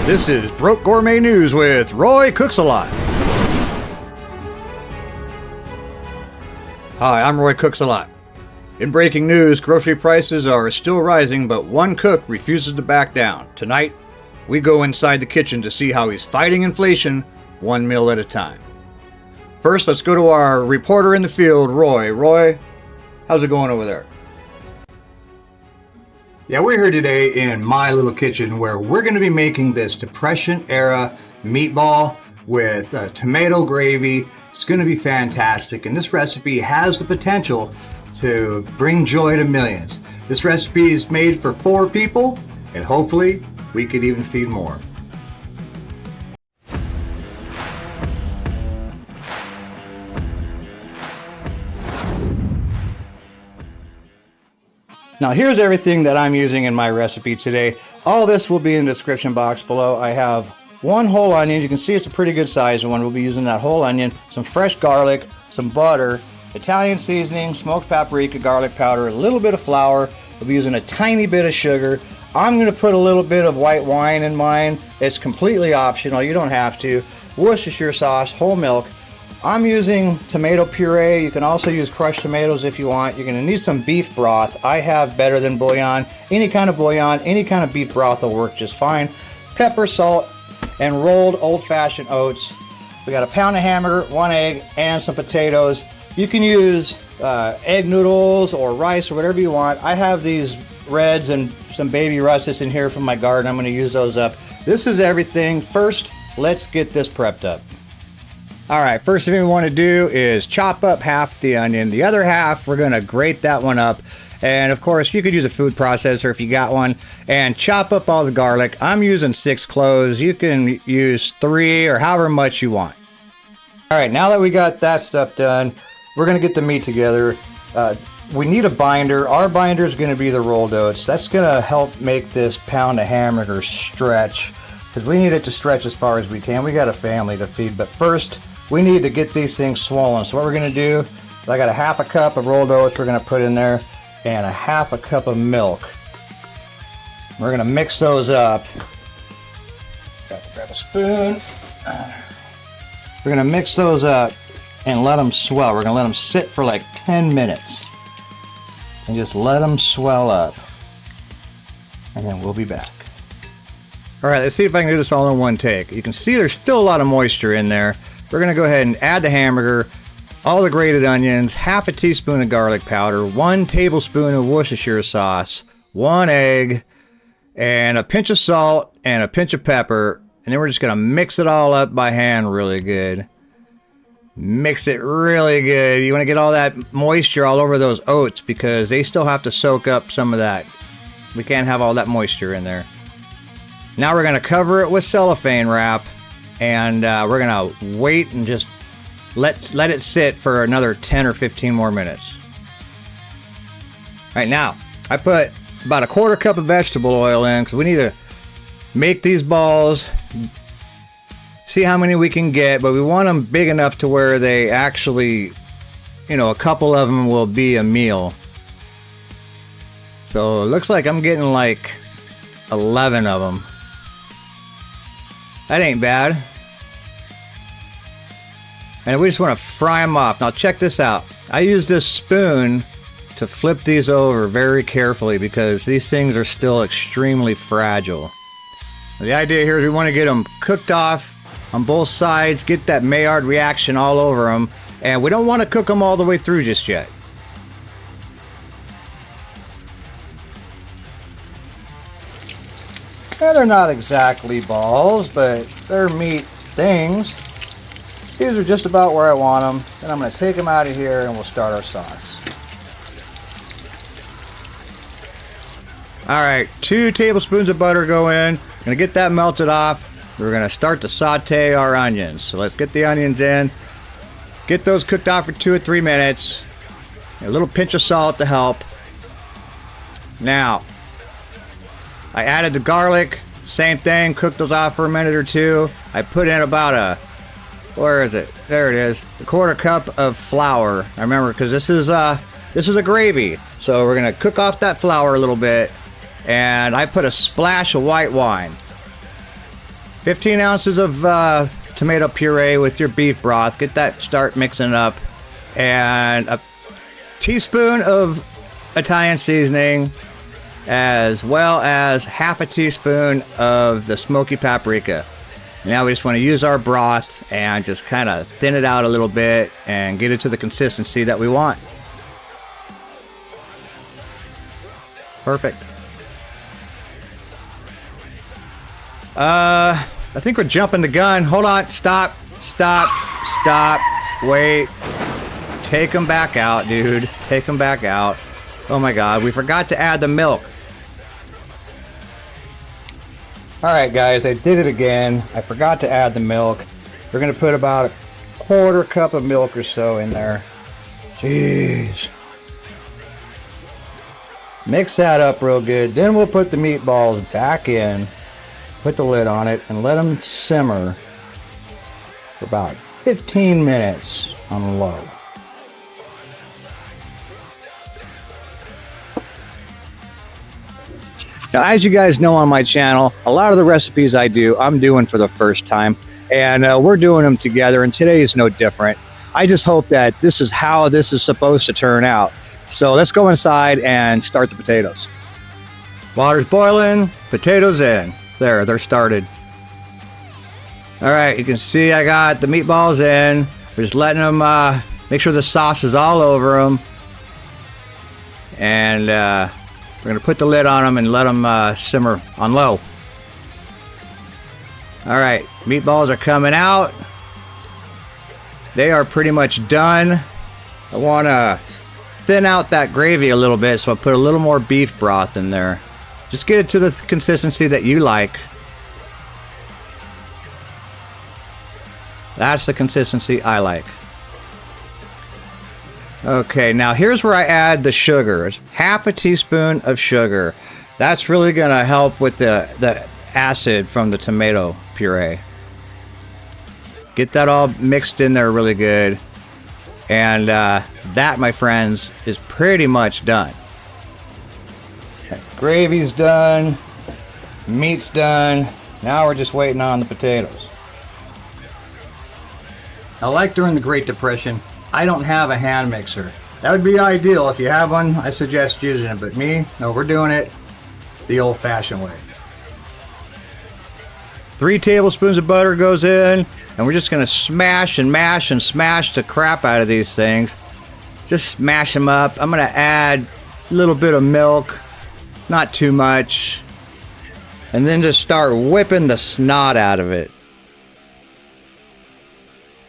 This is Broke Gourmet News with Roy Cooks a Lot. Hi, I'm Roy Cooks a Lot. In breaking news, grocery prices are still rising, but one cook refuses to back down. Tonight, we go inside the kitchen to see how he's fighting inflation one meal at a time. First, let's go to our reporter in the field, Roy. Roy, how's it going over there? Yeah, we're here today in my little kitchen where we're going to be making this Depression-Era meatball with tomato gravy. It's going to be fantastic, and this recipe has the potential to bring joy to millions. This recipe is made for 4 people, and hopefully we could even feed more. Now here's everything that I'm using in my recipe today. All this will be in the description box below. I have 1 whole onion. You can see it's a pretty good size one. We'll be using that whole onion, some fresh garlic, some butter, Italian seasoning, smoked paprika, garlic powder, a little bit of flour. We'll be using a tiny bit of sugar. I'm going to put a little bit of white wine in mine. It's completely optional. You don't have to. Worcestershire sauce, whole milk. I'm using tomato puree. You can also use crushed tomatoes if you want. You're going to need some beef broth. I have better than bouillon. Any kind of bouillon, any kind of beef broth will work just fine. Pepper, salt, and rolled old-fashioned oats. We got a pound of hamburger, 1 egg, and some potatoes. You can use egg noodles or rice or whatever you want. I have these reds and some baby russets in here from my garden. I'm going to use those up. This is everything. First, let's get this prepped up. Alright, first thing we want to do is chop up half the onion. The other half, we're going to grate that one up. And of course, you could use a food processor if you got one. And chop up all the garlic. I'm using 6 cloves. You can use 3 or however much you want. Alright, now that we got that stuff done, we're going to get the meat together. We need a binder. Our binder is going to be the rolled oats. That's going to help make this pound of hamburger stretch, because we need it to stretch as far as we can. We got a family to feed, but first we need to get these things swollen. So what we're going to do, I got a half a cup of rolled oats we're going to put in there, and a half a cup of milk. We're going to mix those up. Got to grab a spoon. We're going to mix those up and let them swell. We're going to let them sit for like 10 minutes. And just let them swell up. And then we'll be back. Alright, let's see if I can do this all in one take. You can see there's still a lot of moisture in there. We're going to go ahead and add the hamburger, all the grated onions, half a teaspoon of garlic powder, 1 tablespoon of Worcestershire sauce, 1 egg, and a pinch of salt and a pinch of pepper. And then we're just going to mix it all up by hand really good. Mix it really good. You want to get all that moisture all over those oats because they still have to soak up some of that. We can't have all that moisture in there. Now we're going to cover it with cellophane wrap, and we're going to wait and just let it sit for another 10 or 15 more minutes. Alright, now I put about a 1/4 cup of vegetable oil in because we need to make these balls. See how many we can get, but we want them big enough to where they actually, you know, a couple of them will be a meal. So it looks like I'm getting like 11 of them. That ain't bad. And we just want to fry them off. Now check this out. I use this spoon to flip these over very carefully because these things are still extremely fragile. The idea here is we want to get them cooked off on both sides, get that Maillard reaction all over them, and we don't want to cook them all the way through just yet. And they're not exactly balls, but they're meat things. These are just about where I want them. Then I'm going to take them out of here and we'll start our sauce. Alright, 2 tablespoons of butter go in. I'm going to get that melted off. We're going to start to saute our onions. So let's get the onions in. Get those cooked off for 2 or 3 minutes. A little pinch of salt to help. Now, I added the garlic. Same thing. Cooked those off for a minute or 2. I put in about a... Where is it? There it is. A 1/4 cup of flour. I remember because this is a gravy. So we're going to cook off that flour a little bit. And I put a splash of white wine. 15 ounces of tomato puree with your beef broth. Get that, start mixing up. And a teaspoon of Italian seasoning, as well as half a teaspoon of the smoky paprika. Now we just want to use our broth and just kind of thin it out a little bit and get it to the consistency that we want. Perfect. I think we're jumping the gun. Hold on. Stop. Stop. Stop. Wait. Take them back out, dude. Take them back out. Oh my God. We forgot to add the milk. Alright guys, I did it again. I forgot to add the milk. We're going to put about a quarter cup of milk or so in there. Jeez. Mix that up real good. Then we'll put the meatballs back in. Put the lid on it and let them simmer for about 15 minutes on low. Now, as you guys know on my channel, a lot of the recipes I do, I'm doing for the first time, and we're doing them together, and today is no different. I just hope that this is how this is supposed to turn out. So let's go inside and start the potatoes. Water's boiling, potatoes in. There, they're started. All right, you can see I got the meatballs in. We're just letting them, make sure the sauce is all over them. And we're going to put the lid on them and let them simmer on low. All right, meatballs are coming out. They are pretty much done. I want to thin out that gravy a little bit, so I put a little more beef broth in there. Just get it to the consistency that you like. That's the consistency I like. Okay, now here's where I add the sugar. It's half a teaspoon of sugar. That's really going to help with the acid from the tomato puree. Get that all mixed in there really good. And that, my friends, is pretty much done. Okay, gravy's done. Meat's done. Now we're just waiting on the potatoes. Now, like during the Great Depression, I don't have a hand mixer. That would be ideal. If you have one, I suggest using it. But me, no, we're doing it the old-fashioned way. 3 tablespoons of butter goes in, and we're just going to smash and mash and smash the crap out of these things. Just smash them up. I'm going to add a little bit of milk, not too much, and then just start whipping the snot out of it.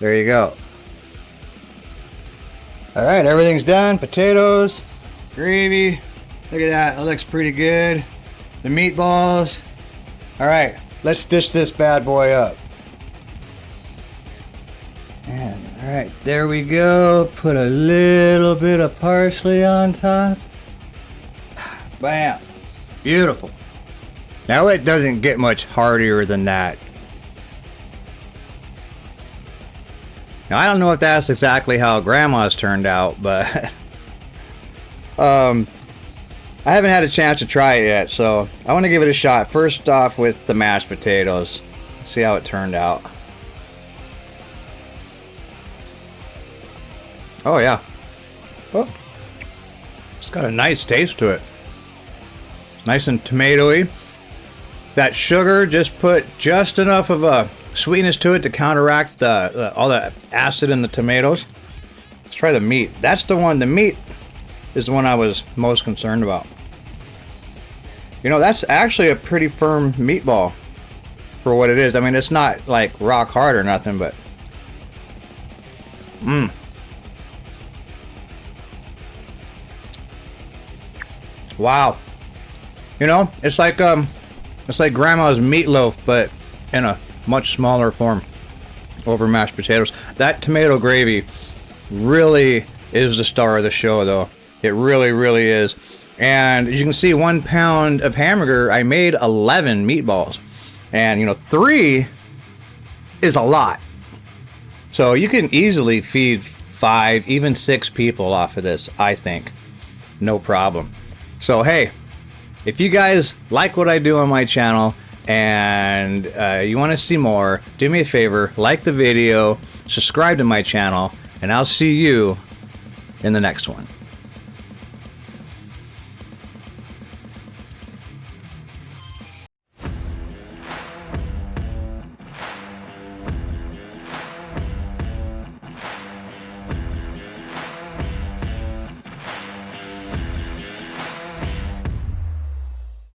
There you go. All right, everything's done. Potatoes, gravy. Look at that. It looks pretty good. The meatballs. All right, let's dish this bad boy up. And all right, there we go. Put a little bit of parsley on top. Bam. Beautiful. Now it doesn't get much heartier than that. Now, I don't know if that's exactly how Grandma's turned out, but I haven't had a chance to try it yet, so I want to give it a shot. First off with the mashed potatoes. See how it turned out. Oh, yeah. Oh, it's got a nice taste to it. Nice and tomatoey. That sugar just put just enough of a sweetness to it to counteract all the acid in the tomatoes. Let's try the meat. That's the one. The meat is the one I was most concerned about. You know, that's actually a pretty firm meatball for what it is. I mean, it's not like rock hard or nothing, but wow. You know, it's like Grandma's meatloaf, but in a much smaller form over mashed potatoes. That tomato gravy really is the star of the show, though. It really, really is. And as you can see, 1 pound of hamburger, I made 11 meatballs. And, you know, 3 is a lot. So you can easily feed 5, even 6 people off of this, I think. No problem. So, hey, if you guys like what I do on my channel, and you want to see more, do me a favor, like the video, subscribe to my channel, and I'll see you in the next one.